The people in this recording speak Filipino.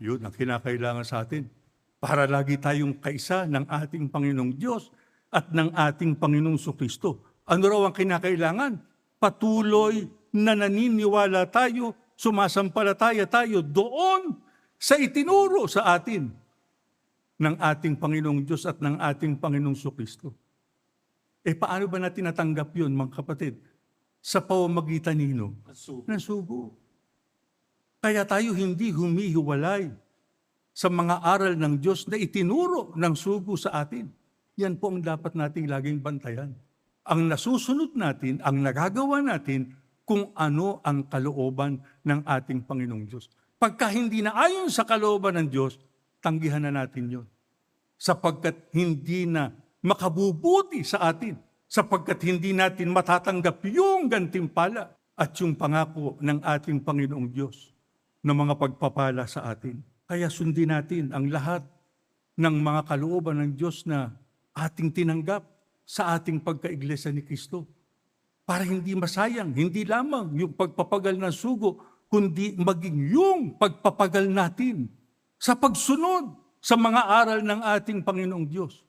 Yun ang kinakailangan sa atin para lagi tayong kaisa ng ating Panginoong Diyos at ng ating Panginoong Kristo. Ano raw ang kinakailangan? Patuloy na naniniwala tayo, sumasampalataya tayo doon sa itinuro sa atin ng ating Panginoong Diyos at ng ating Panginoong Kristo. Paano ba natin natanggap yun, mga kapatid? Sa pamamagitan nino? Ng sugo. Kaya tayo hindi humihiwalay sa mga aral ng Diyos na itinuro ng sugo sa atin. Yan po ang dapat nating laging bantayan. Ang nasusunod natin, ang nagagawa natin, kung ano ang kalooban ng ating Panginoong Diyos. Pagka hindi na ayon sa kalooban ng Diyos, tanggihan na natin yun. Sapagkat hindi na makabubuti sa atin. Sapagkat hindi natin matatanggap yung gantimpala at yung pangako ng ating Panginoong Diyos na mga pagpapala sa atin. Kaya sundin natin ang lahat ng mga kalooban ng Diyos na ating tinanggap sa ating pagkaiglesia ni Kristo. Para hindi masayang, hindi lamang yung pagpapagal ng sugo, kundi maging yung pagpapagal natin sa pagsunod sa mga aral ng ating Panginoong Diyos.